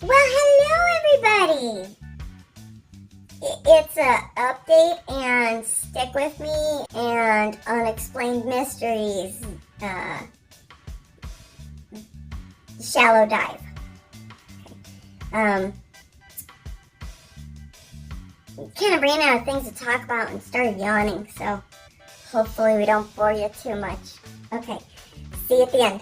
Well, hello everybody! It's a update and Stick With Me and Unexplained Mysteries Shallow Dive. Kind of ran out of things to talk about and started yawning, so hopefully we don't bore you too much. Okay, see you at the end.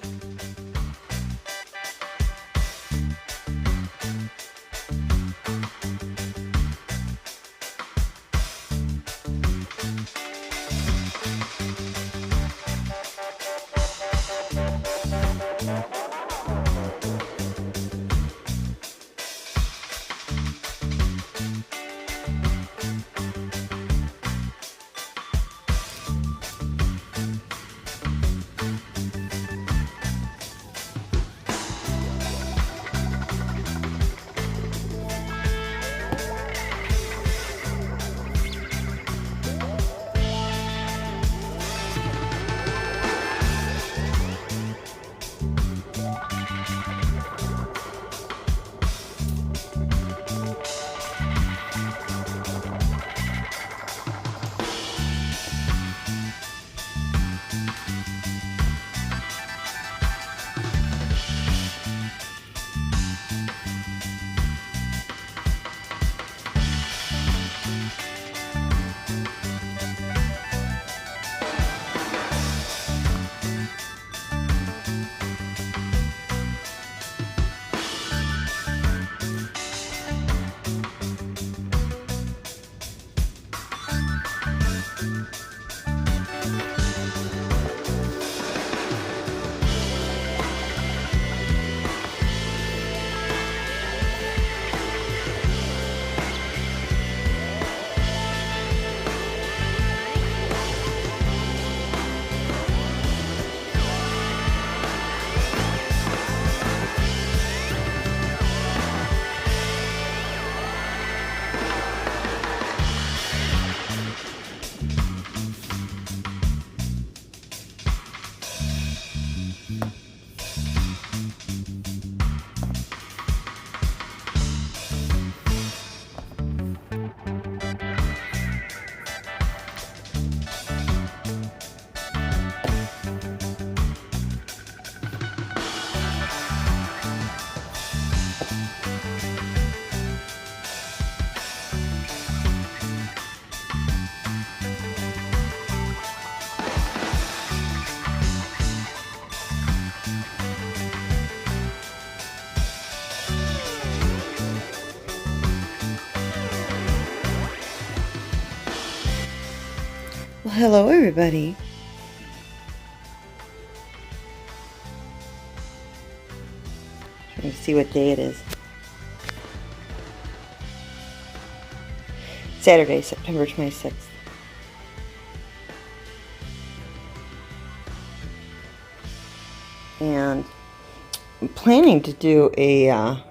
Well, hello everybody. Trying to see what day it is. Saturday, September 26th. And I'm planning to do a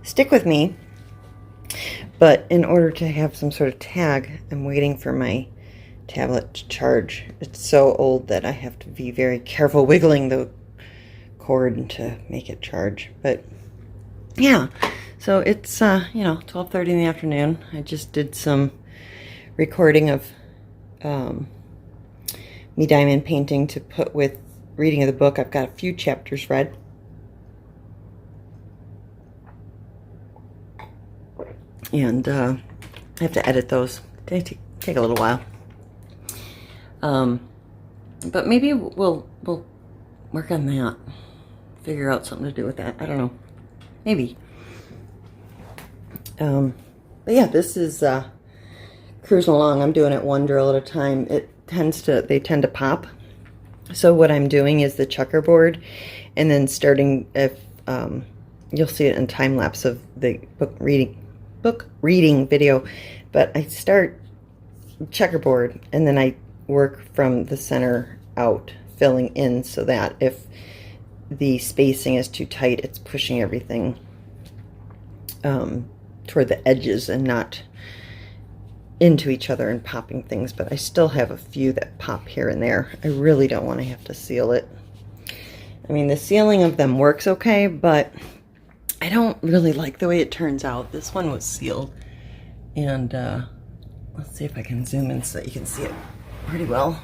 stick with me, but in order to have some sort of tag, I'm waiting for my tablet to charge. It's so old that I have to be very careful wiggling the cord to make it charge. But yeah, so it's 12:30 in the afternoon. I just did some recording of me diamond painting to put with reading of the book. I've got a few chapters read. And I have to edit those. They take a little while. But maybe we'll work on that. Figure out something to do with that. I don't know. Maybe. But yeah, this is cruising along. I'm doing it one drill at a time. They tend to pop. So what I'm doing is the checkerboard, and then starting, if you'll see it in time lapse of the book reading video, but I start checkerboard and then I work from the center out, filling in so that if the spacing is too tight, it's pushing everything toward the edges and not into each other and popping things. But I still have a few that pop here and there. I really don't want to have to seal it. I mean, the sealing of them works okay, but I don't really like the way it turns out. This one was sealed. And let's see if I can zoom in so that you can see it pretty well.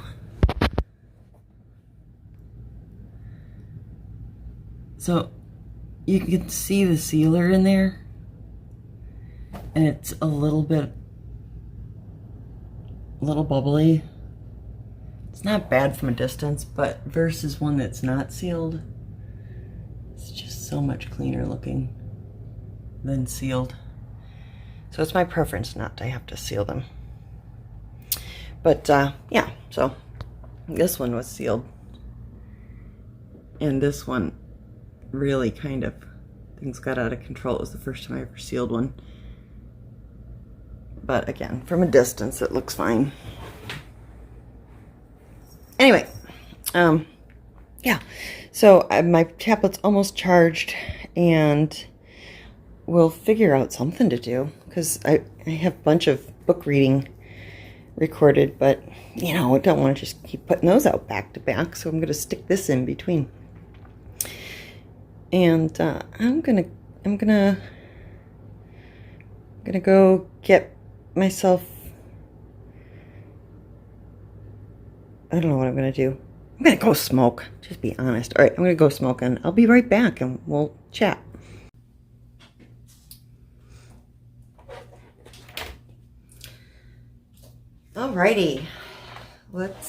So you can see the sealer in there. And it's a little bubbly. It's not bad from a distance, but versus one that's not sealed, it's just so much cleaner looking than sealed. So it's my preference not to have to seal them. But yeah, so this one was sealed. And this one really kind of, things got out of control. It was the first time I ever sealed one. But again, from a distance, it looks fine. Anyway, yeah, so my tablet's almost charged, and we'll figure out something to do, because I have a bunch of book reading recorded, but, you know, I don't want to just keep putting those out back to back, so I'm going to stick this in between. And I'm gonna go get myself, I don't know what I'm gonna do. I'm gonna go smoke, just be honest. All right, I'm gonna go smoke, and I'll be right back, and we'll chat. Alrighty, let's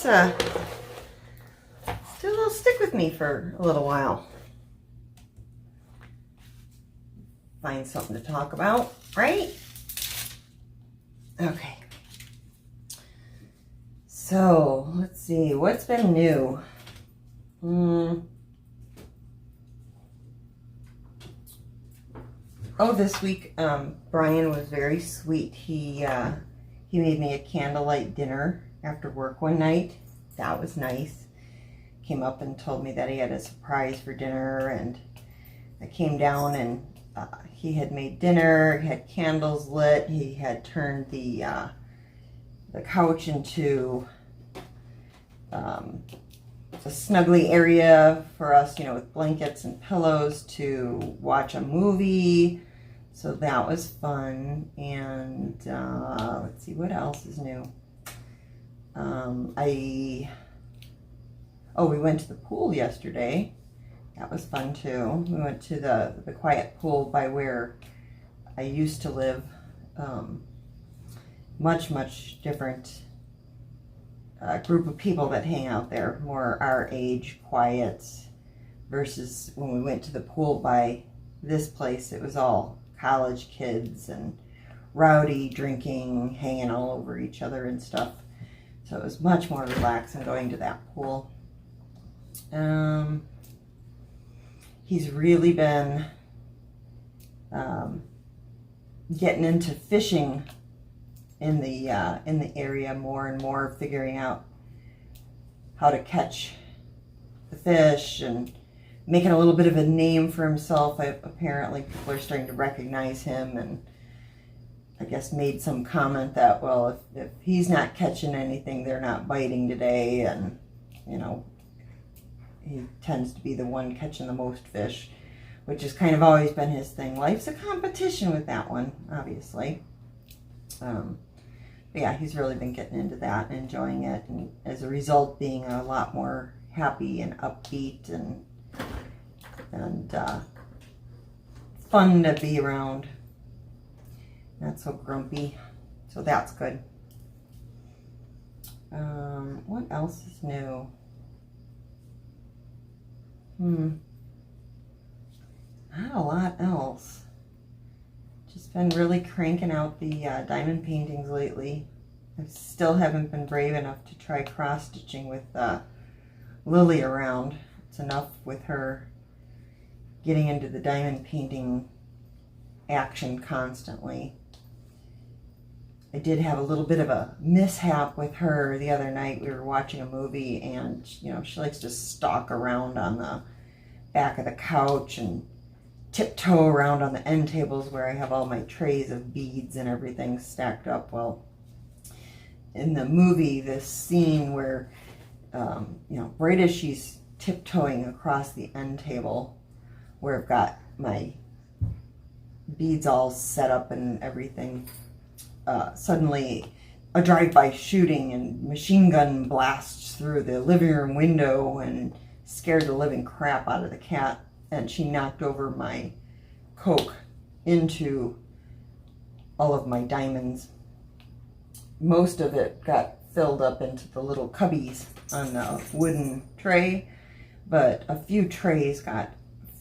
still stick with me for a little while. Find something to talk about, right? Okay. So, let's see, what's been new? Oh, this week, Brian was very sweet. He made me a candlelight dinner after work one night. That was nice. Came up and told me that he had a surprise for dinner, and I came down, and he had made dinner, he had candles lit, he had turned the couch into a snuggly area for us, you know, with blankets and pillows to watch a movie. So that was fun. And let's see, what else is new? We went to the pool yesterday. That was fun too. We went to the quiet pool by where I used to live. Much different group of people that hang out there, more our age, quiet, versus when we went to the pool by this place, it was all college kids and rowdy, drinking, hanging all over each other and stuff. So it was much more relaxing going to that pool. He's really been getting into fishing in the area more and more, figuring out how to catch the fish and making a little bit of a name for himself. Apparently people are starting to recognize him, and I guess made some comment that, well, if he's not catching anything, they're not biting today, and, you know, he tends to be the one catching the most fish, which has kind of always been his thing. Life's a competition with that one, obviously. But yeah, he's really been getting into that and enjoying it, and as a result being a lot more happy and upbeat and fun to be around. Not so grumpy, so that's good. What else is new? Not a lot else. Just been really cranking out the diamond paintings lately. I still haven't been brave enough to try cross-stitching with Lily around. It's enough with her getting into the diamond painting action constantly. I did have a little bit of a mishap with her the other night. We were watching a movie, and you know, she likes to stalk around on the back of the couch and tiptoe around on the end tables where I have all my trays of beads and everything stacked up. Well, in the movie, this scene where you know, right as she's tiptoeing across the end table where I've got my beads all set up and everything. Suddenly a drive-by shooting and machine gun blasts through the living room window and scared the living crap out of the cat, and she knocked over my Coke into all of my diamonds. Most of it got filled up into the little cubbies on the wooden tray, but a few trays got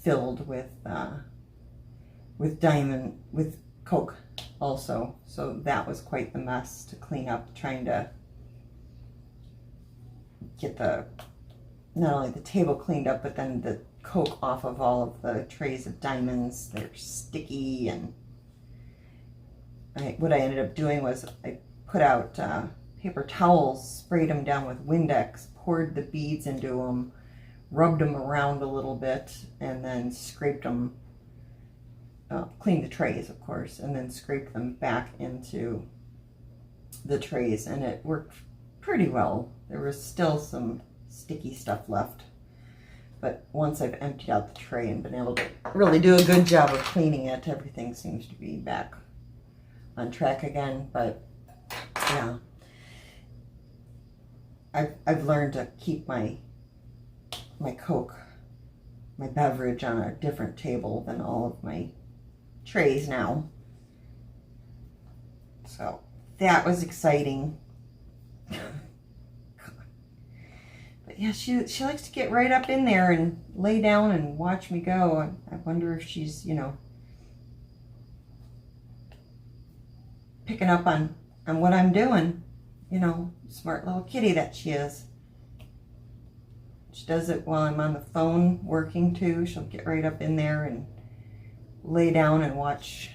filled with Coke also. So that was quite the mess to clean up, trying to get not only the table cleaned up, but then the Coke off of all of the trays of diamonds. They're sticky, and what I ended up doing was I put out paper towels, sprayed them down with Windex, poured the beads into them, rubbed them around a little bit, and then scraped them, cleaned the trays, of course, and then scraped them back into the trays, and it worked pretty well. There was still some sticky stuff left, but once I've emptied out the tray and been able to really do a good job of cleaning it, everything seems to be back on track again. But yeah, I've learned to keep my Coke, my beverage, on a different table than all of my trays now. So that was exciting. But yeah, she likes to get right up in there and lay down and watch me go. I wonder if she's, picking up on what I'm doing. Smart little kitty that she is. She does it while I'm on the phone working too. She'll get right up in there and lay down and watch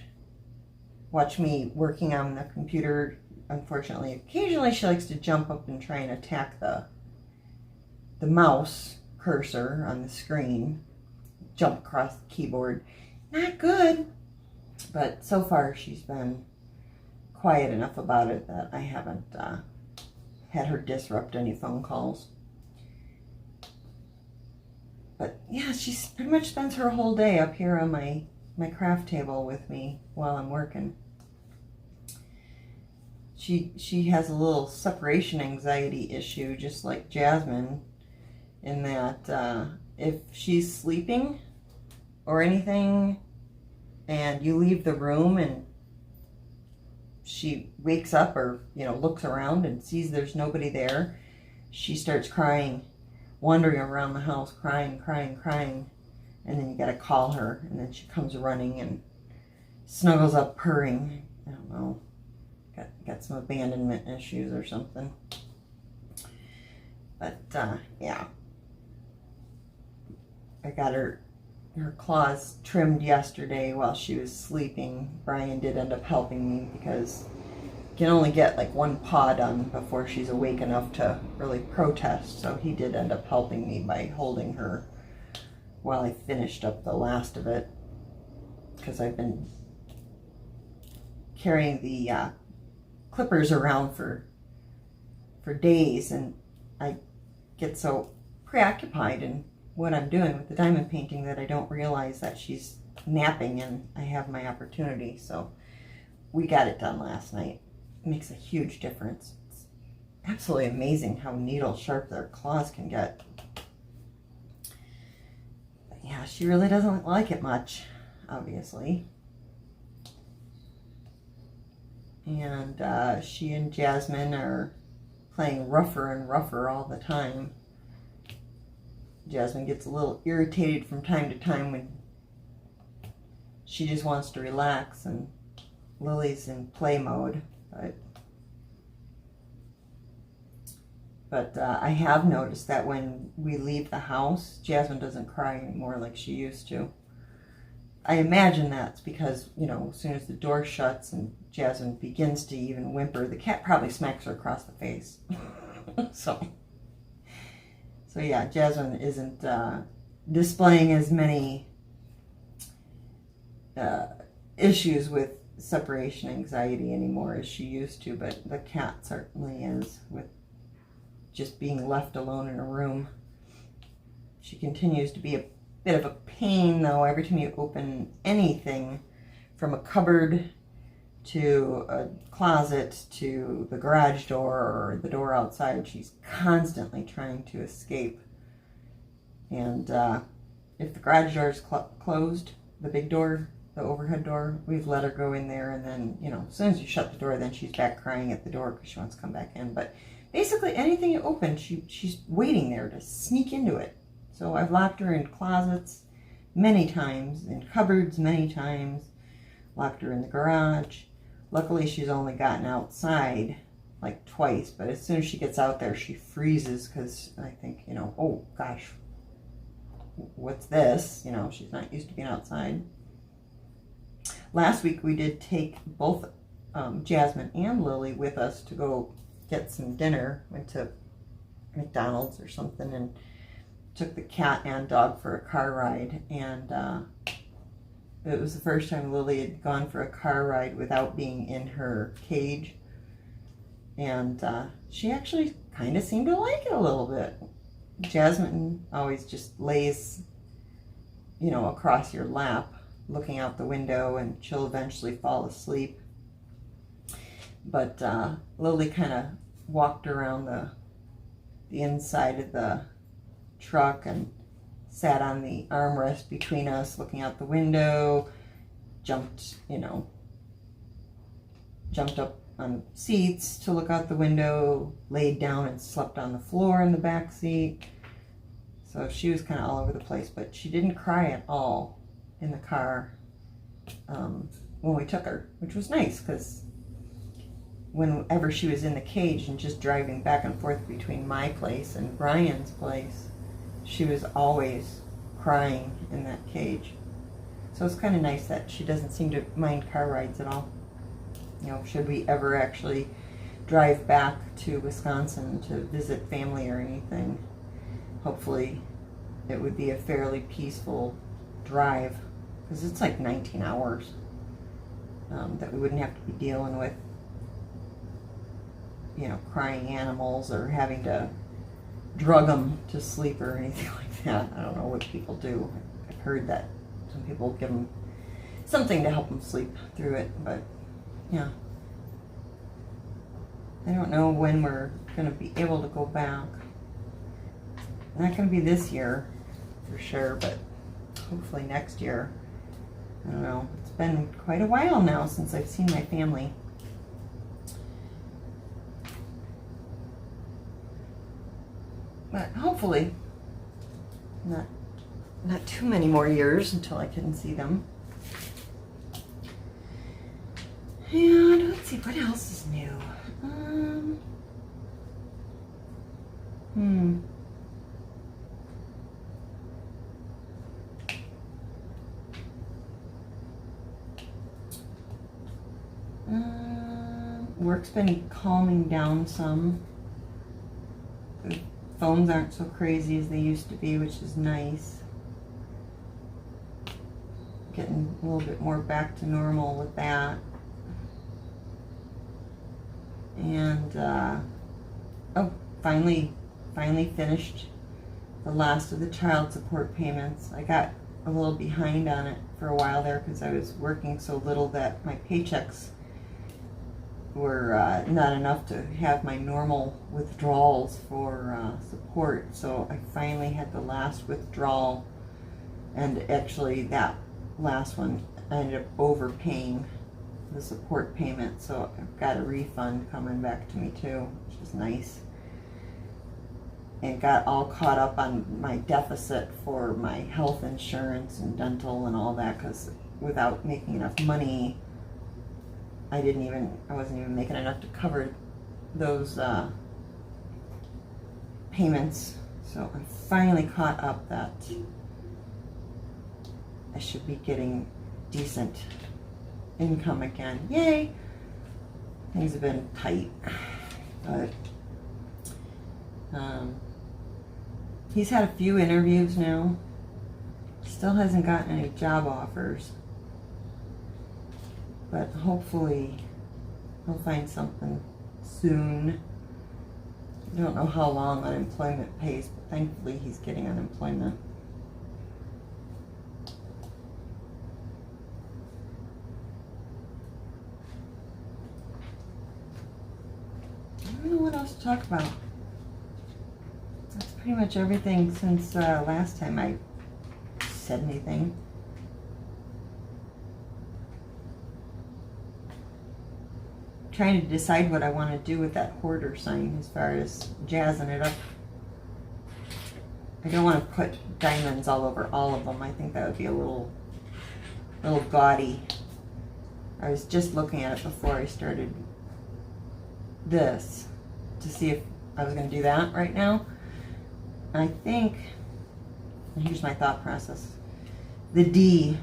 me working on the computer. Unfortunately, occasionally she likes to jump up and try and attack the mouse cursor on the screen, jump across the keyboard. Not good, but so far she's been quiet enough about it that I haven't had her disrupt any phone calls. But yeah, she pretty much spends her whole day up here on my craft table with me while I'm working. She has a little separation anxiety issue, just like Jasmine, in that if she's sleeping or anything and you leave the room and she wakes up or looks around and sees there's nobody there, she starts crying, wandering around the house, crying, and then you gotta call her, and then she comes running and snuggles up purring. I don't know, got some abandonment issues or something. But yeah, I got her claws trimmed yesterday while she was sleeping. Brian did end up helping me because you can only get like one paw done before she's awake enough to really protest. So he did end up helping me by holding her while I finished up the last of it, because I've been carrying the clippers around for days, and I get so preoccupied in what I'm doing with the diamond painting that I don't realize that she's napping and I have my opportunity. So we got it done last night. It makes a huge difference. It's absolutely amazing how needle sharp their claws can get. But yeah, she really doesn't like it much, obviously. And she and Jasmine are playing rougher and rougher all the time. Jasmine gets a little irritated from time to time when she just wants to relax, and Lily's in play mode. But I have noticed that when we leave the house, Jasmine doesn't cry anymore like she used to. I imagine that's because, as soon as the door shuts and Jasmine begins to even whimper, the cat probably smacks her across the face. So yeah, Jasmine isn't displaying as many issues with separation anxiety anymore as she used to, but the cat certainly is, with just being left alone in a room. She continues to be a bit of a pain, though. Every time you open anything from a cupboard to a closet to the garage door or the door outside. She's constantly trying to escape. And if the garage door is closed, the big door, the overhead door, we've let her go in there, and then, you know, as soon as you shut the door, then she's back crying at the door because she wants to come back in. But basically anything you open, she's waiting there to sneak into it. So I've locked her in closets many times, in cupboards many times, locked her in the garage. Luckily she's only gotten outside like twice, but as soon as she gets out there, she freezes because I think, you know, oh gosh, what's this? You know, she's not used to being outside. Last week we did take both Jasmine and Lily with us to go get some dinner. Went to McDonald's or something and took the cat and dog for a car ride. And it was the first time Lily had gone for a car ride without being in her cage. And she actually kind of seemed to like it a little bit. Jasmine always just lays, you know, across your lap, looking out the window, and she'll eventually fall asleep. But Lily kind of walked around the inside of the truck and sat on the armrest between us, looking out the window, jumped up on seats to look out the window, laid down and slept on the floor in the back seat. So she was kind of all over the place, but she didn't cry at all in the car when we took her, which was nice, because whenever she was in the cage and just driving back and forth between my place and Brian's place, she was always crying in that cage. So it's kind of nice that she doesn't seem to mind car rides at all. You know, should we ever actually drive back to Wisconsin to visit family or anything, hopefully it would be a fairly peaceful drive, because it's like 19 hours that we wouldn't have to be dealing with, you know, crying animals or having to drug them to sleep or anything like that. I don't know what people do. I've heard that some people give them something to help them sleep through it, but yeah. I don't know when we're going to be able to go back. Not going to be this year for sure, but hopefully next year. I don't know. It's been quite a while now since I've seen my family. But hopefully not too many more years until I can see them. And let's see, what else is new? Work's been calming down some. The phones aren't so crazy as they used to be, which is nice. Getting a little bit more back to normal with that. And finally finished the last of the child support payments. I got a little behind on it for a while there because I was working so little that my paychecks were not enough to have my normal withdrawals for support. So I finally had the last withdrawal, and actually that last one I ended up overpaying the support payment, so I've got a refund coming back to me too, which is nice. And got all caught up on my deficit for my health insurance and dental and all that, because without making enough money, I wasn't even making enough to cover those payments. So I'm finally caught up that I should be getting decent income again. Yay! Things have been tight, but he's had a few interviews now. Still hasn't gotten any job offers, but hopefully he'll find something soon. I don't know how long unemployment pays, but thankfully he's getting unemployment. don't know what else to talk about. That's pretty much everything since last time I said anything. Trying to decide what I want to do with that hoarder sign as far as jazzing it up. I don't want to put diamonds all over all of them. I think that would be a little gaudy. I was just looking at it before I started this to see if I was going to do that right now. I think, and here's my thought process, the D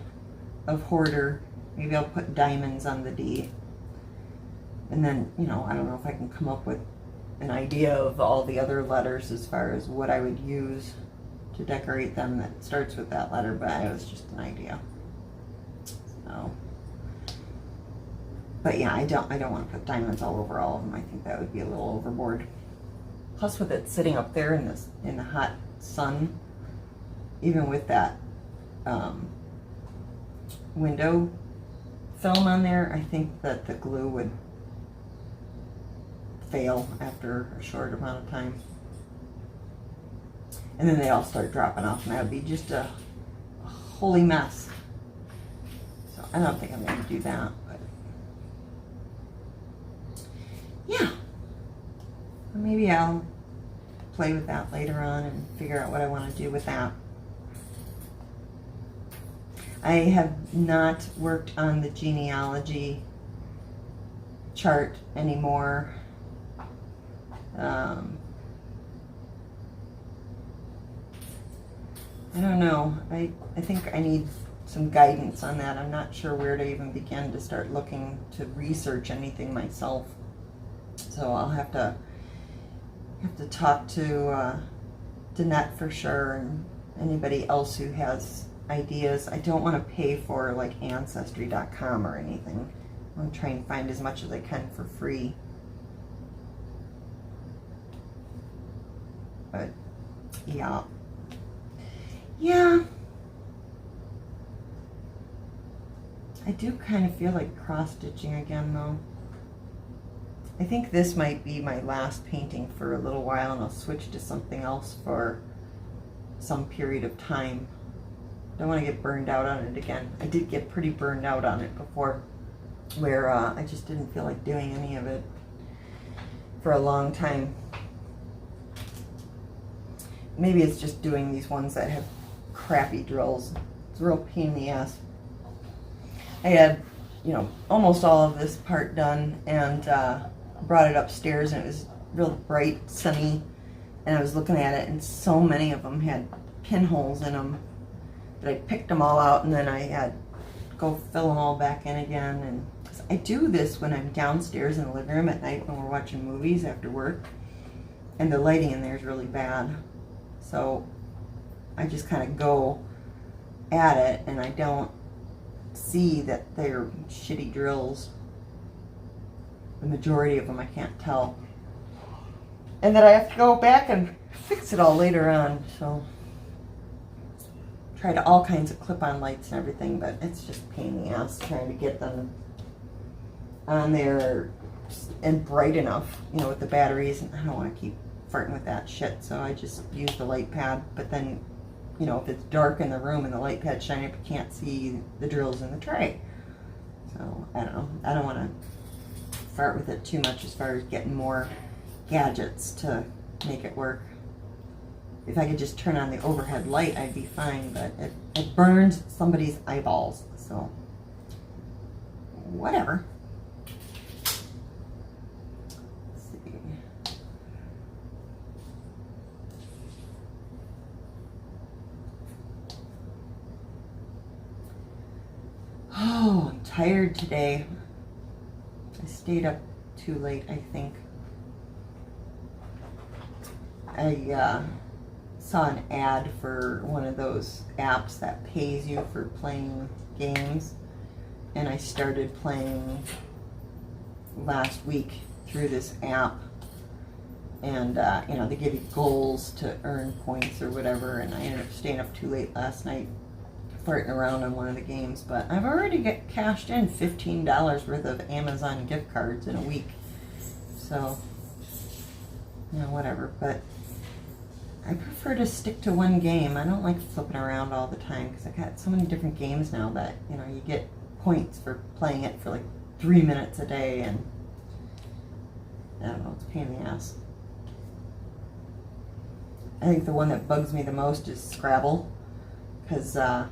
of hoarder, maybe I'll put diamonds on the D. And then, you know, I don't know if I can come up with an idea of all the other letters as far as what I would use to decorate them that starts with that letter, but it was just an idea. So, but yeah, I don't want to put diamonds all over all of them. I think that would be a little overboard. Plus, with it sitting up there in the hot sun, even with that window film on there, I think that the glue would fail after a short amount of time. And then they all start dropping off, and that would be just a holy mess. So I don't think I'm going to do that, but yeah. Maybe I'll play with that later on and figure out what I want to do with that. I have not worked on the genealogy chart anymore. I don't know. I think I need some guidance on that. I'm not sure where to even begin to start looking to research anything myself. So I'll have to talk to Danette for sure, and anybody else who has ideas. I don't want to pay for like Ancestry.com or anything. I want to try and find as much as I can for free. But yeah. I do kind of feel like cross-stitching again though. I think this might be my last painting for a little while, and I'll switch to something else for some period of time. Don't want to get burned out on it again. I did get pretty burned out on it before, where I just didn't feel like doing any of it for a long time. Maybe it's just doing these ones that have crappy drills. It's a real pain in the ass. I had, you know, almost all of this part done, and brought it upstairs, and it was real bright, sunny, and I was looking at it, and so many of them had pinholes in them that I picked them all out, and then I had to go fill them all back in again. And I do this when I'm downstairs in the living room at night when we're watching movies after work, and the lighting in there is really bad. So I just kind of go at it, and I don't see that they're shitty drills. The majority of them I can't tell. And then I have to go back and fix it all later on. So tried all kinds of clip-on lights and everything, but it's just a pain in the ass trying to get them on there and bright enough, you know, with the batteries. And I don't want to keep farting with that shit, so I just use the light pad. But then, you know, if it's dark in the room and the light pad's shining up, you can't see the drills in the tray. So I don't know. I don't want to fart with it too much as far as getting more gadgets to make it work. If I could just turn on the overhead light, I'd be fine, but it burns somebody's eyeballs, so whatever. Let's see. Oh, I'm tired today. I stayed up too late, I think. I saw an ad for one of those apps that pays you for playing games, and I started playing last week through this app, and you know, they give you goals to earn points or whatever, and I ended up staying up too late last night farting around on one of the games, but I've already cashed in $15 worth of Amazon gift cards in a week, so you know, whatever. But I prefer to stick to one game. I don't like flipping around all the time because I've got so many different games now that, you know, you get points for playing it for like 3 minutes a day, and I don't know, it's a pain in the ass. I think the one that bugs me the most is Scrabble, because I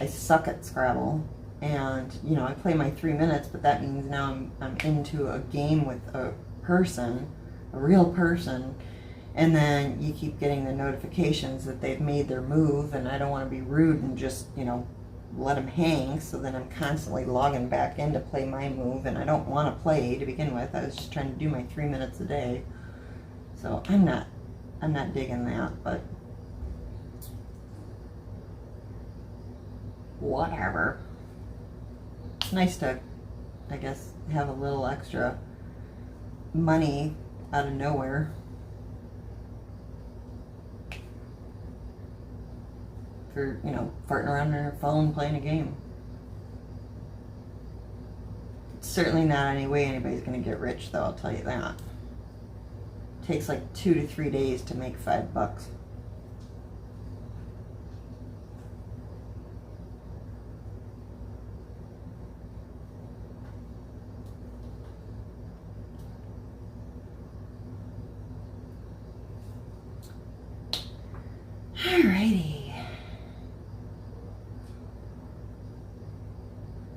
suck at Scrabble, and you know, I play my 3 minutes, but that means now I'm into a game with a person, a real person, and then you keep getting the notifications that they've made their move, and I don't want to be rude and just, you know, let them hang, so then I'm constantly logging back in to play my move, and I don't want to play to begin with. I was just trying to do my 3 minutes a day, so I'm not digging that, but whatever. It's nice to, I guess, have a little extra money out of nowhere. For, you know, farting around on your phone playing a game. It's certainly not any way anybody's going to get rich, though, I'll tell you that. It takes like 2 to 3 days to make $5. Alrighty.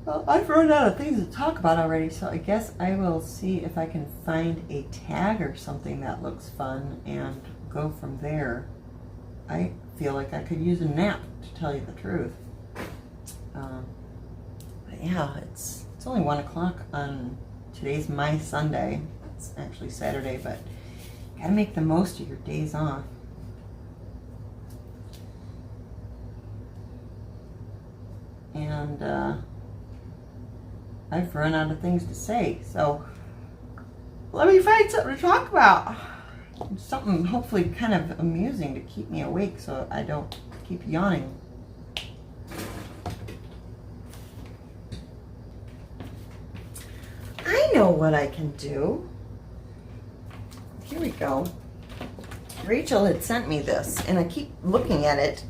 Well, I've run out of things to talk about already, so I guess I will see if I can find a tag or something that looks fun and go from there. I feel like I could use a nap, to tell you the truth. But yeah, it's only 1 o'clock on today's my Sunday. It's actually Saturday, but you gotta make the most of your days off. And I've run out of things to say, so let me find something to talk about. Something hopefully kind of amusing to keep me awake so I don't keep yawning. I know what I can do. Here we go. Rachel had sent me this, and I keep looking at it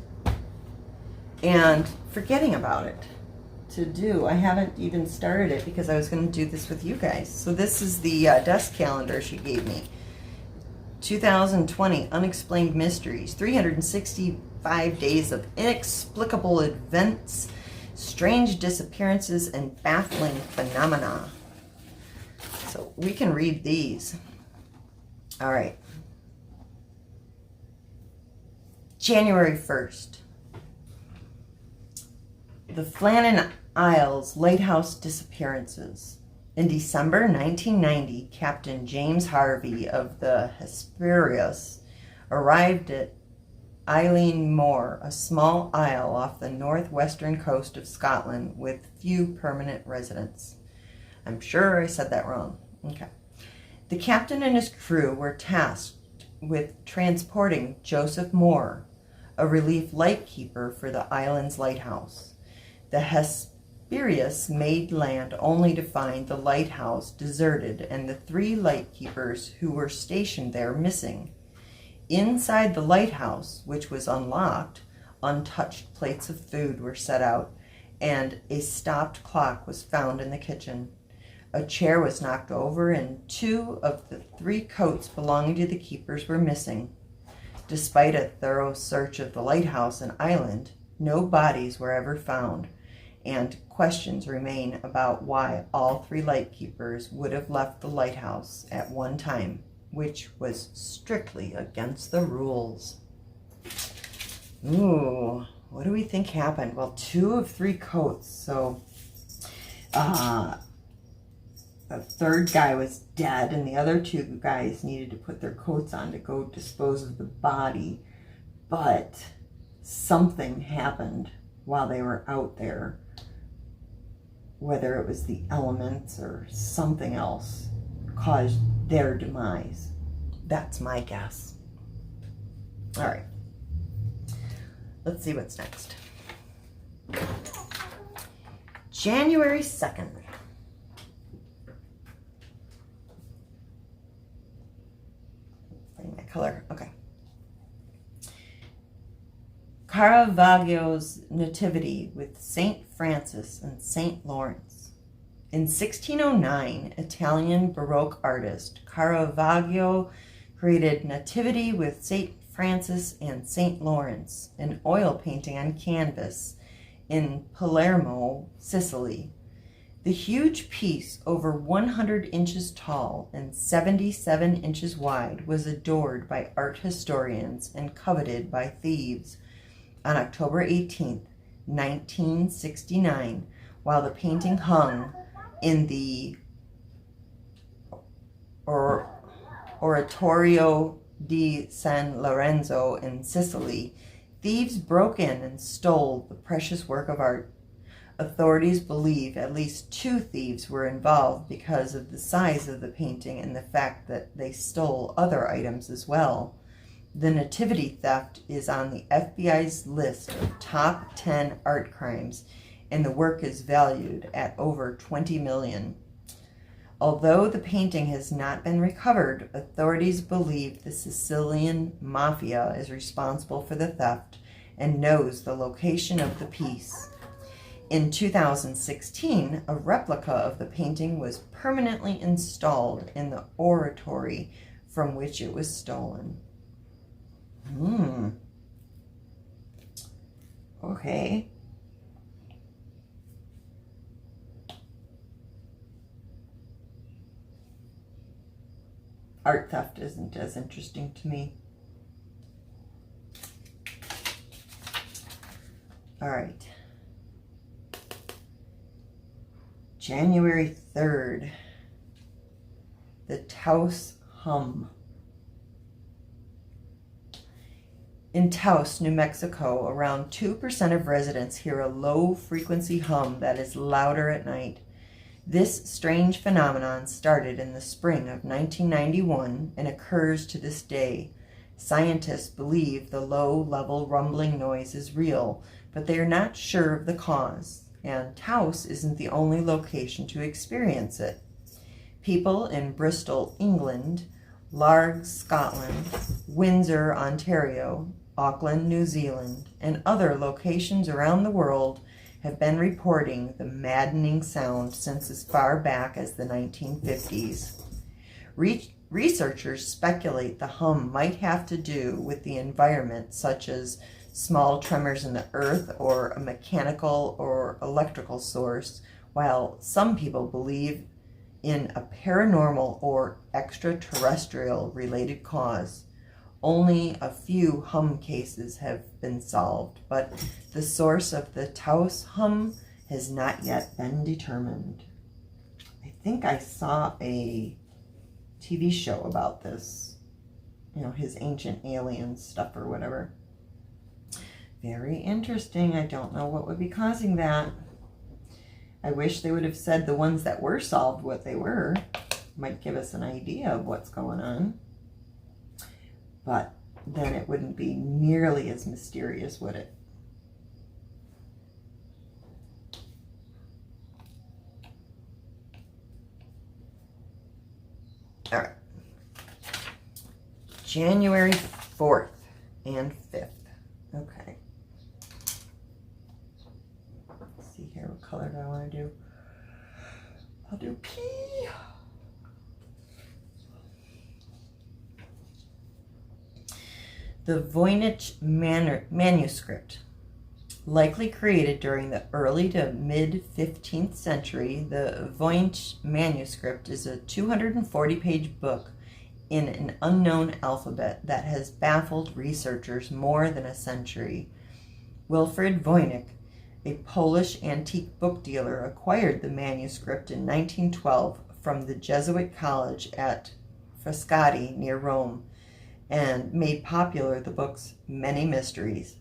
and forgetting about it to do. I haven't even started it because I was going to do this with you guys. So this is the desk calendar she gave me. 2020 Unexplained Mysteries. 365 days of inexplicable events, strange disappearances, and baffling phenomena. So we can read these. All right. January 1st. The Flannan Isles Lighthouse disappearances. In December 1990, Captain James Harvey of the Hesperus arrived at Eilean Moor, a small isle off the northwestern coast of Scotland with few permanent residents. I'm sure I said that wrong. Okay. The captain and his crew were tasked with transporting Joseph Moore, a relief lightkeeper for the island's lighthouse. The Hesperus made land only to find the lighthouse deserted and the 3 lightkeepers who were stationed there missing. Inside the lighthouse, which was unlocked, untouched plates of food were set out, and a stopped clock was found in the kitchen. A chair was knocked over, and 2 of the 3 coats belonging to the keepers were missing. Despite a thorough search of the lighthouse and island, no bodies were ever found, and questions remain about why all 3 lightkeepers would have left the lighthouse at one time, which was strictly against the rules. Ooh, what do we think happened? Well, 2 of 3 coats, so the 3rd guy was dead, and the other 2 guys needed to put their coats on to go dispose of the body, but something happened while they were out there. Whether it was the elements or something else caused their demise. That's my guess. All right. Let's see what's next. January 2nd. Caravaggio's Nativity with St. Francis and St. Lawrence. In 1609, Italian Baroque artist Caravaggio created Nativity with St. Francis and St. Lawrence, an oil painting on canvas in Palermo, Sicily. The huge piece, over 100 inches tall and 77 inches wide, was adored by art historians and coveted by thieves. On October 18, 1969, while the painting hung in the Oratorio di San Lorenzo in Sicily, thieves broke in and stole the precious work of art. Authorities believe at least 2 thieves were involved because of the size of the painting and the fact that they stole other items as well. The nativity theft is on the FBI's list of top 10 art crimes, and the work is valued at over $20 million. Although the painting has not been recovered, authorities believe the Sicilian mafia is responsible for the theft and knows the location of the piece. In 2016, a replica of the painting was permanently installed in the oratory from which it was stolen. Okay. Art theft isn't as interesting to me. All right. January 3rd, the Taos hum. In Taos, New Mexico, around 2% of residents hear a low-frequency hum that is louder at night. This strange phenomenon started in the spring of 1991 and occurs to this day. Scientists believe the low-level rumbling noise is real, but they are not sure of the cause. And Taos isn't the only location to experience it. People in Bristol, England, Largs, Scotland, Windsor, Ontario, Auckland, New Zealand, and other locations around the world have been reporting the maddening sound since as far back as the 1950s. Researchers speculate the hum might have to do with the environment, such as small tremors in the earth or a mechanical or electrical source, while some people believe in a paranormal or extraterrestrial related cause. Only a few hum cases have been solved, but the source of the Taos hum has not yet been determined. I think I saw a TV show about this, his ancient alien stuff or whatever. Very interesting. I don't know what would be causing that. I wish they would have said the ones that were solved what they were. Might give us an idea of what's going on. But then it wouldn't be nearly as mysterious, would it? All right. January 4th and 5th. Okay. Let's see here, what color do I want to do? I'll do P. The Voynich manuscript, likely created during the early to mid-15th century, the Voynich manuscript is a 240-page book in an unknown alphabet that has baffled researchers more than a century. Wilfrid Voynich, a Polish antique book dealer, acquired the manuscript in 1912 from the Jesuit college at Frascati near Rome, and made popular the book's many mysteries.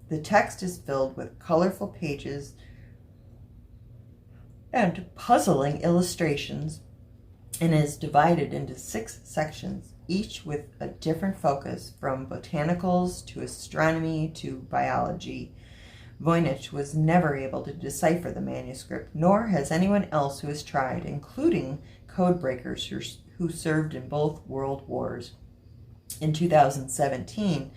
The text is filled with colorful pages and puzzling illustrations and is divided into 6 sections, each with a different focus, from botanicals to astronomy to biology. Voynich was never able to decipher the manuscript, nor has anyone else who has tried, including code breakers who served in both world wars. In 2017,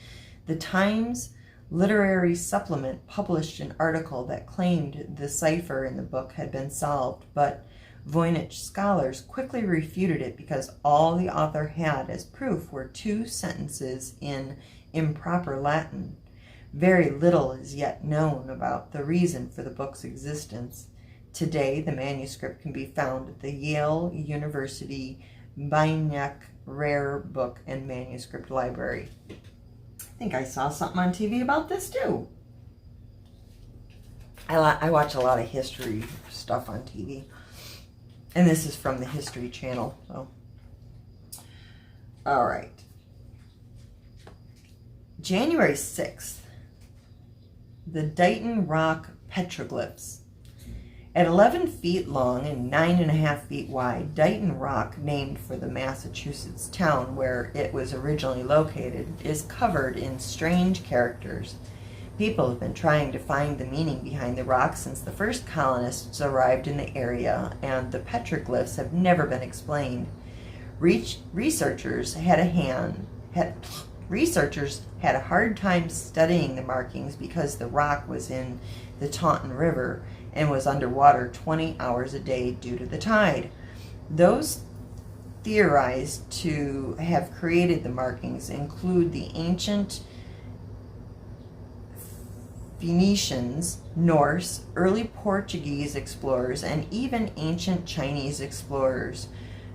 the Times Literary Supplement published an article that claimed the cipher in the book had been solved, but Voynich scholars quickly refuted it because all the author had as proof were 2 sentences in improper Latin. Very little is yet known about the reason for the book's existence. Today, the manuscript can be found at the Yale University Beinecke Rare Book and Manuscript Library. I think I saw something on TV about this too. I watch a lot of history stuff on TV. And this is from the History Channel. So. All right. January 6th. The Dighton Rock Petroglyphs. At 11 feet long and 9.5 feet wide, Dighton Rock, named for the Massachusetts town where it was originally located, is covered in strange characters. People have been trying to find the meaning behind the rock since the first colonists arrived in the area, and the petroglyphs have never been explained. Researchers had a hard time studying the markings because the rock was in the Taunton River and was underwater 20 hours a day due to the tide. Those theorized to have created the markings include the ancient Phoenicians, Norse, early Portuguese explorers, and even ancient Chinese explorers.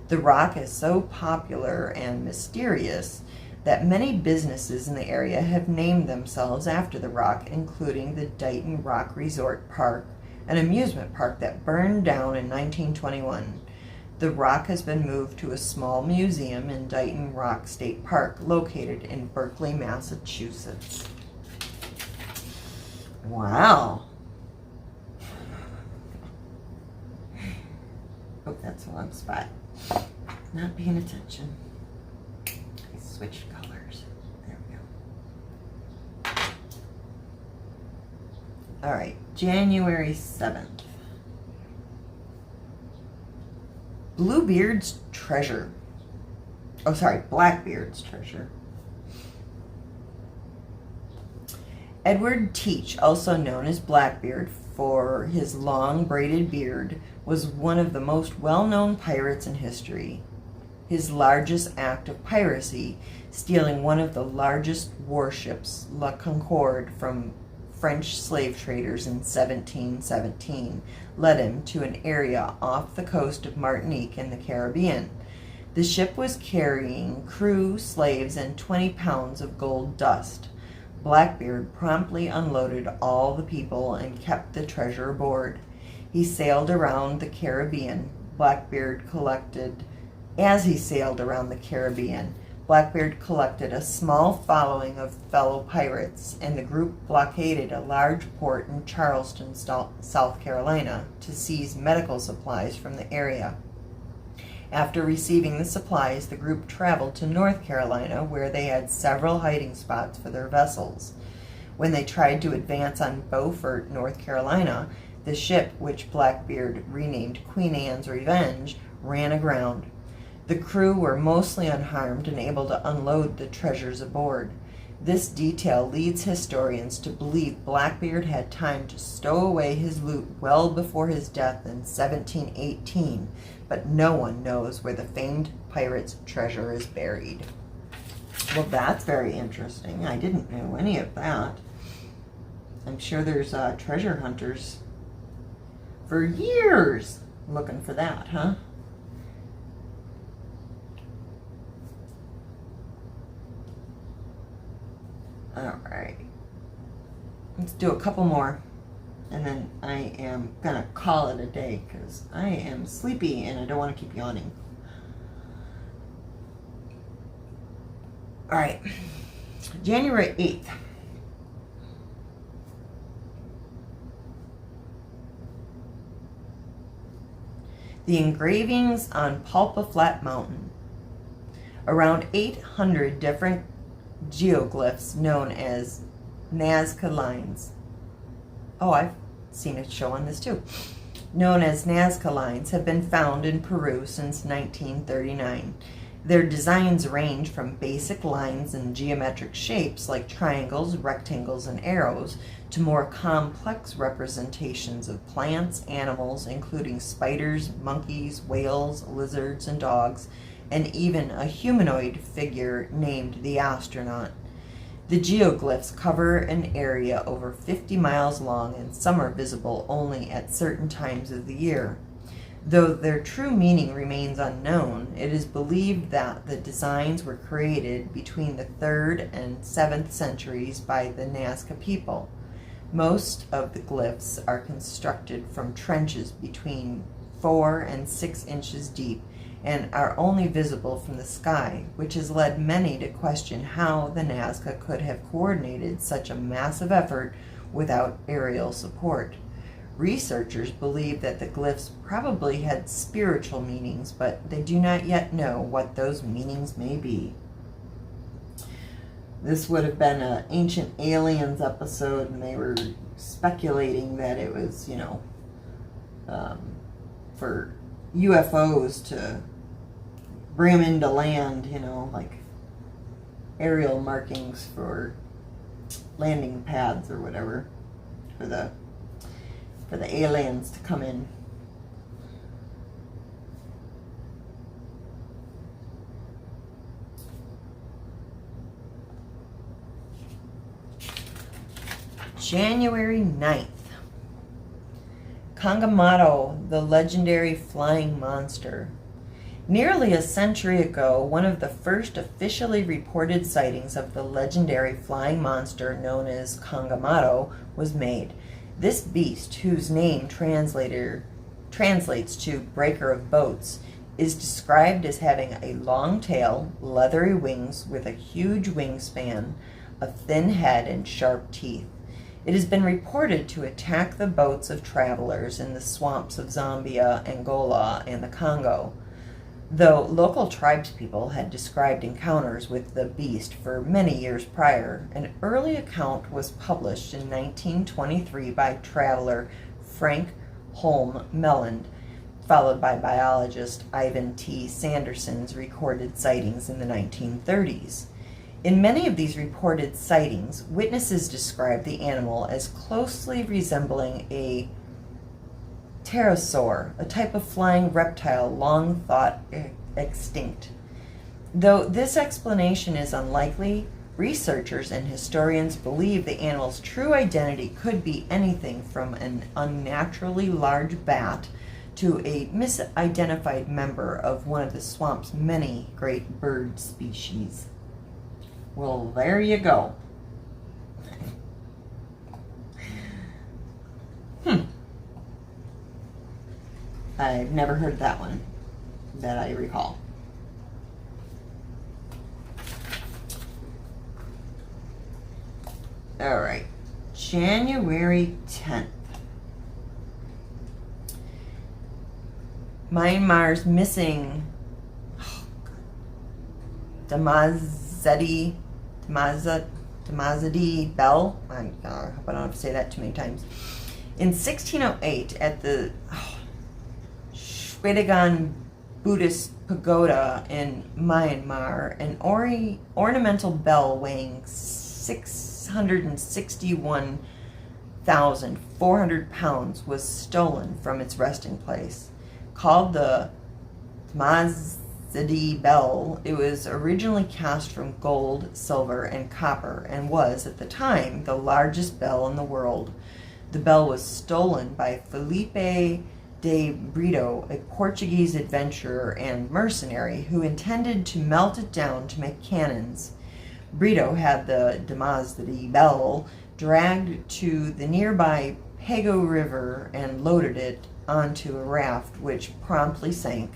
The rock is so popular and mysterious that many businesses in the area have named themselves after the rock, including the Dighton Rock Resort Park, an amusement park that burned down in 1921. The rock has been moved to a small museum in Dighton Rock State Park, located in Berkeley, Massachusetts. Wow. Oh, that's the wrong spot. Not paying attention. I switched colors. There we go. All right, January 7th. Bluebeard's treasure. Oh, sorry, Blackbeard's treasure. Edward Teach, also known as Blackbeard for his long braided beard, was one of the most well-known pirates in history. His largest act of piracy, stealing one of the largest warships, La Concorde, from French slave traders in 1717, led him to an area off the coast of Martinique in the Caribbean. The ship was carrying crew, slaves, and 20 pounds of gold dust. Blackbeard promptly unloaded all the people and kept the treasure aboard. He sailed around the Caribbean. As he sailed around the Caribbean, Blackbeard collected a small following of fellow pirates, and the group blockaded a large port in Charleston, South Carolina, to seize medical supplies from the area. After receiving the supplies, the group traveled to North Carolina, where they had several hiding spots for their vessels. When they tried to advance on Beaufort, North Carolina, the ship, which Blackbeard renamed Queen Anne's Revenge, ran aground. The crew were mostly unharmed and able to unload the treasures aboard. This detail leads historians to believe Blackbeard had time to stow away his loot well before his death in 1718, but no one knows where the famed pirate's treasure is buried. Well, that's very interesting. I didn't know any of that. I'm sure there's treasure hunters for years looking for that, huh? All right. Let's do a couple more, and then I am gonna call it a day because I am sleepy and I don't want to keep yawning. All right, January 8th. The engravings on Pulpa Flat Mountain. Around 800 different geoglyphs known as Nazca lines. Oh, I've seen a show on this too. Known as Nazca lines have been found in Peru since 1939. Their designs range from basic lines and geometric shapes like triangles, rectangles, and arrows to more complex representations of plants, animals, including spiders, monkeys, whales, lizards, and dogs, and even a humanoid figure named the astronaut. The geoglyphs cover an area over 50 miles long, and some are visible only at certain times of the year. Though their true meaning remains unknown, it is believed that the designs were created between the 3rd and 7th centuries by the Nazca people. Most of the glyphs are constructed from trenches between 4 and 6 inches deep and are only visible from the sky, which has led many to question how the Nazca could have coordinated such a massive effort without aerial support. Researchers believe that the glyphs probably had spiritual meanings, but they do not yet know what those meanings may be. This would have been an Ancient Aliens episode, and they were speculating that it was, for UFOs to bring them into land, like aerial markings for landing pads or whatever, for the aliens to come in. January 9th. Kangamato, the legendary flying monster. Nearly a century ago, one of the first officially reported sightings of the legendary flying monster known as Kangamato was made. This beast, whose name translates to breaker of boats, is described as having a long tail, leathery wings with a huge wingspan, a thin head, and sharp teeth. It has been reported to attack the boats of travelers in the swamps of Zambia, Angola, and the Congo. Though local tribespeople had described encounters with the beast for many years prior, an early account was published in 1923 by traveler Frank Holm Melland, followed by biologist Ivan T. Sanderson's recorded sightings in the 1930s. In many of these reported sightings, witnesses described the animal as closely resembling a pterosaur, a type of flying reptile long thought extinct. Though this explanation is unlikely, researchers and historians believe the animal's true identity could be anything from an unnaturally large bat to a misidentified member of one of the swamp's many great bird species. Well, there you go. I've never heard that one that I recall. All right, January 10th. Myanmar's missing Damazadi Bell. I hope I don't have to say that too many times. In 1608, at the Shwedagon Buddhist pagoda in Myanmar, an ornamental bell weighing 661,400 pounds was stolen from its resting place. Called the Damazadi bell, it was originally cast from gold, silver, and copper, and was, at the time, the largest bell in the world. The bell was stolen by Felipe de Brito, a Portuguese adventurer and mercenary who intended to melt it down to make cannons. Brito had the Damazadi bell dragged to the nearby Pago River and loaded it onto a raft, which promptly sank.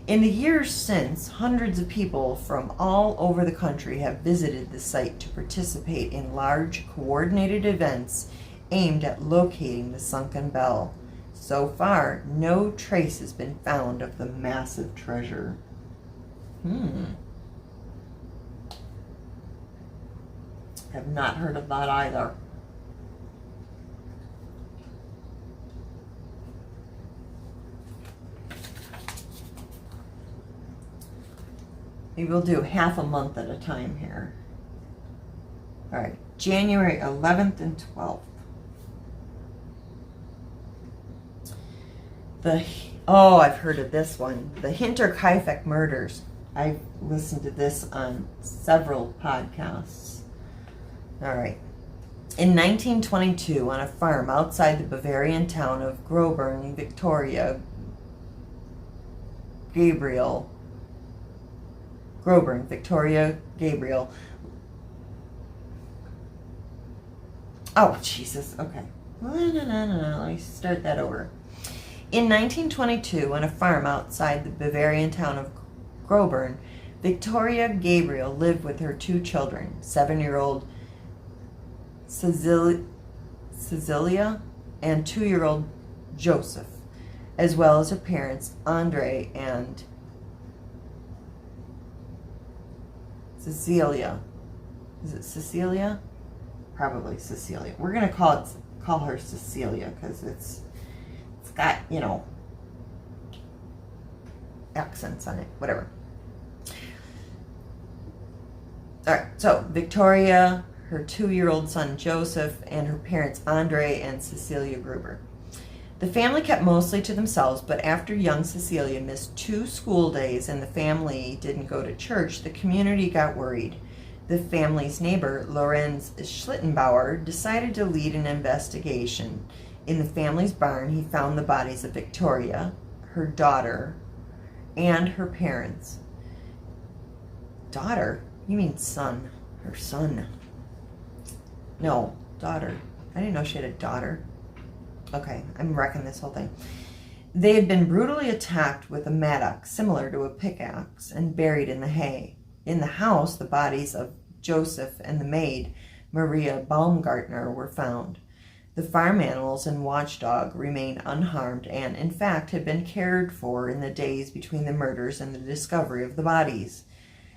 In the years since, hundreds of people from all over the country have visited the site to participate in large, coordinated events aimed at locating the sunken bell. So far, no trace has been found of the massive treasure. Have not heard of that either. Maybe we'll do half a month at a time here. All right, January 11th and 12th. I've heard of this one. The Hinterkaifeck murders. I've listened to this on several podcasts. All right. In 1922, on a farm outside the Bavarian town of Groburn, Victoria Gabriel. Oh, Jesus. Okay. No. Let me start that over. In 1922, on a farm outside the Bavarian town of Groburn, Victoria Gabriel lived with her 2 children, 7-year-old Cecilia and 2-year-old Joseph, as well as her parents, Andre and Cecilia. Is it Cecilia? Probably Cecilia. We're going to call her Cecilia because it's got, accents on it, whatever. All right, so Victoria, her 2-year-old son Joseph, and her parents Andre and Cecilia Gruber. The family kept mostly to themselves, but after young Cecilia missed 2 school days and the family didn't go to church, the community got worried. The family's neighbor, Lorenz Schlittenbauer, decided to lead an investigation. In the family's barn, he found the bodies of Victoria, her daughter, and her parents. Daughter? You mean son. Her son. No, daughter. I didn't know she had a daughter. Okay, I'm wrecking this whole thing. They had been brutally attacked with a mattock similar to a pickaxe and buried in the hay. In the house, the bodies of Joseph and the maid, Maria Baumgartner, were found. The farm animals and watchdog remained unharmed and, in fact, had been cared for in the days between the murders and the discovery of the bodies.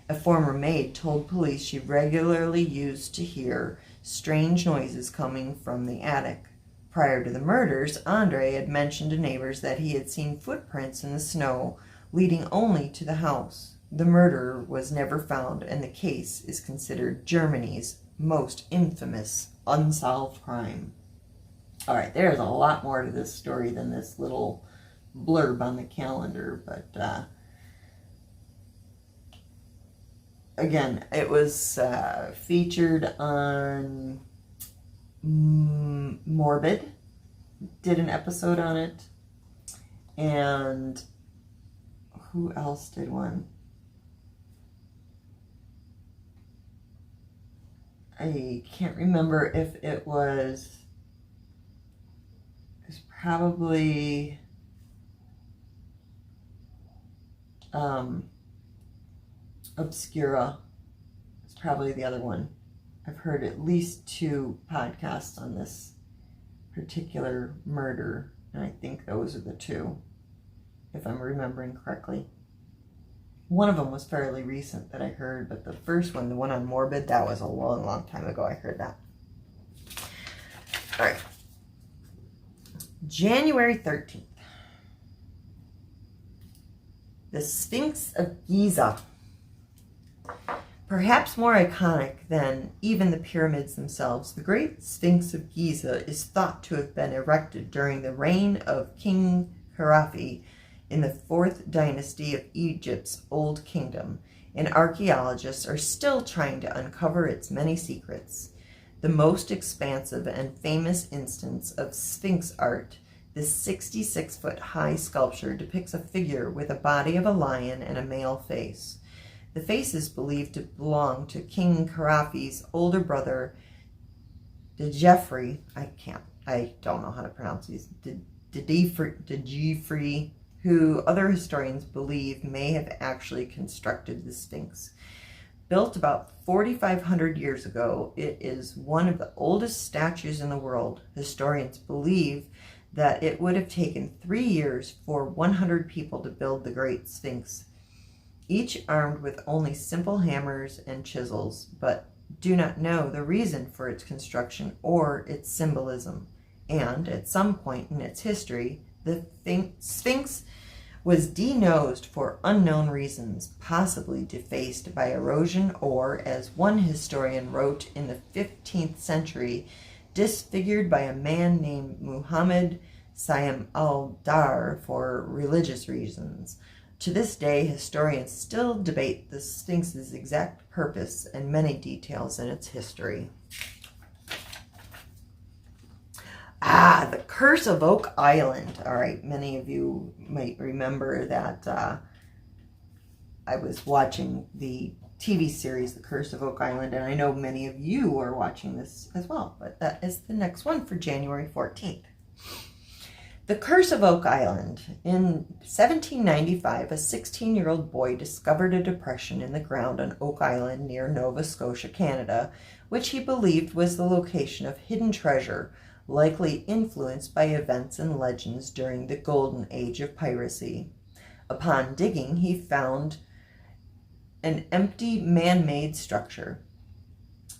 A former maid told police she regularly used to hear strange noises coming from the attic. Prior to the murders, Andre had mentioned to neighbors that he had seen footprints in the snow leading only to the house. The murderer was never found, and the case is considered Germany's most infamous unsolved crime. All right, there's a lot more to this story than this little blurb on the calendar, but again, it was featured on Morbid, did an episode on it, and who else did one? I can't remember if it was probably Obscura. It's probably the other one. I've heard at least 2 podcasts on this particular murder, and I think those are the 2, if I'm remembering correctly. One of them was fairly recent that I heard, but the first one, the one on Morbid, that was a long, long time ago I heard that. All right. January 13th. The Sphinx of Giza. Perhaps more iconic than even the pyramids themselves, the Great Sphinx of Giza is thought to have been erected during the reign of King Khafre in the 4th dynasty of Egypt's Old Kingdom, and archaeologists are still trying to uncover its many secrets. The most expansive and famous instance of Sphinx art, this 66-foot-high sculpture depicts a figure with a body of a lion and a male face. The face is believed to belong to King Khafre's older brother, Djefri. I don't know how to pronounce these. Djefri, who other historians believe may have actually constructed the Sphinx. Built about 4,500 years ago, it is one of the oldest statues in the world. Historians believe that it would have taken 3 years for 100 people to build the Great Sphinx, each armed with only simple hammers and chisels, but do not know the reason for its construction or its symbolism. And at some point in its history, the Sphinx was denosed for unknown reasons, possibly defaced by erosion or, as one historian wrote in the 15th century, disfigured by a man named Muhammad Sayyam al-Dar for religious reasons. To this day, historians still debate the Sphinx's exact purpose and many details in its history. The Curse of Oak Island. All right, many of you might remember that I was watching the TV series, The Curse of Oak Island, and I know many of you are watching this as well, but that is the next one for January 14th. The Curse of Oak Island. In 1795, a 16-year-old boy discovered a depression in the ground on Oak Island near Nova Scotia, Canada, which he believed was the location of hidden treasure, likely influenced by events and legends during the golden age of piracy. Upon digging, he found an empty man-made structure.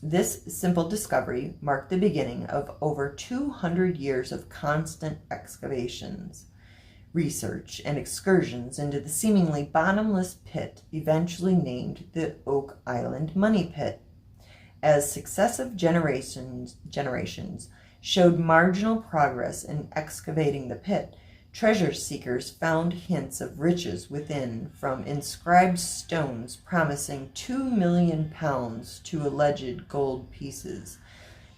This simple discovery marked the beginning of over 200 years of constant excavations, research, and excursions into the seemingly bottomless pit eventually named the Oak Island Money Pit. As successive generations showed marginal progress in excavating the pit, treasure seekers found hints of riches within, from inscribed stones promising 2 million pounds to alleged gold pieces.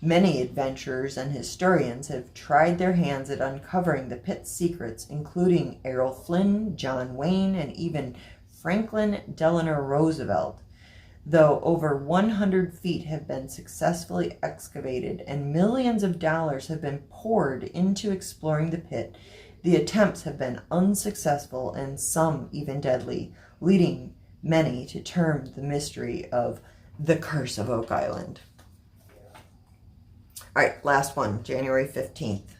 Many adventurers and historians have tried their hands at uncovering the pit's secrets, including Errol Flynn, John Wayne, and even Franklin Delano Roosevelt. Though over 100 feet have been successfully excavated and millions of dollars have been poured into exploring the pit, the attempts have been unsuccessful and some even deadly, leading many to term the mystery of the Curse of Oak Island. All right, last one, January 15th.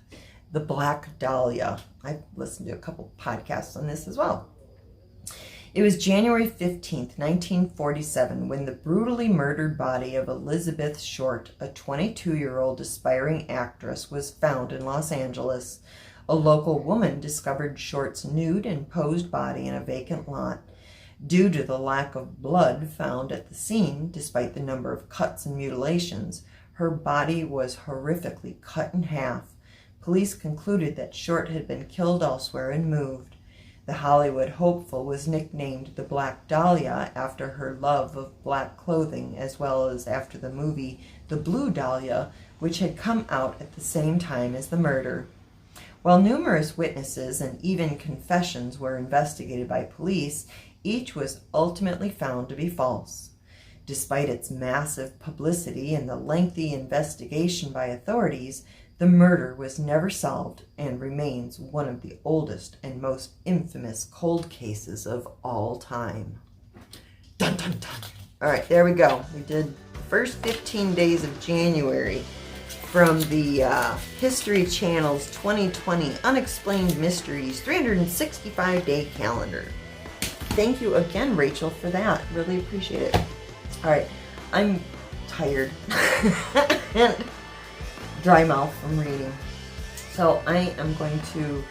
The Black Dahlia. I've listened to a couple podcasts on this as well. It was January 15th, 1947, when the brutally murdered body of Elizabeth Short, a 22-year-old aspiring actress, was found in Los Angeles. A local woman discovered Short's nude and posed body in a vacant lot. Due to the lack of blood found at the scene, despite the number of cuts and mutilations, her body was horrifically cut in half. Police concluded that Short had been killed elsewhere and moved. The Hollywood hopeful was nicknamed the Black Dahlia after her love of black clothing, as well as after the movie The Blue Dahlia, which had come out at the same time as the murder. While numerous witnesses and even confessions were investigated by police, each was ultimately found to be false. Despite its massive publicity and the lengthy investigation by authorities, the murder was never solved and remains one of the oldest and most infamous cold cases of all time. Dun, dun, dun. All right, there we go. We did the first 15 days of January from the History Channel's 2020 Unexplained Mysteries 365-day calendar. Thank you again, Rachel, for that. Really appreciate it. All right, I'm tired and dry mouth from reading. So I am going to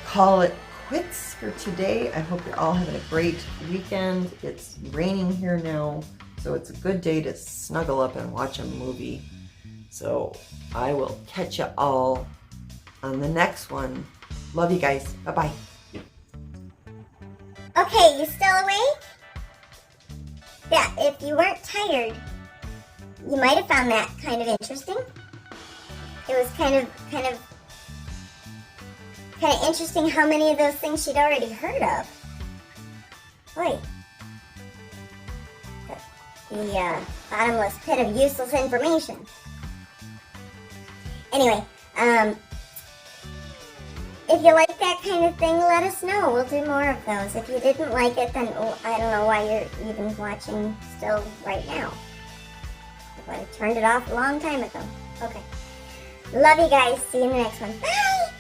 call it quits for today. I hope you're all having a great weekend. It's raining here now, so it's a good day to snuggle up and watch a movie. So I will catch you all on the next one. Love you guys. Bye-bye. Okay, you still awake? Yeah, if you weren't tired, you might have found that kind of interesting. It was kind of interesting how many of those things she'd already heard of. Boy. The bottomless pit of useless information. Anyway, if you like that kind of thing, let us know. We'll do more of those. If you didn't like it, then I don't know why you're even watching still right now. I would have turned it off a long time ago. Okay. Love you guys. See you in the next one. Bye!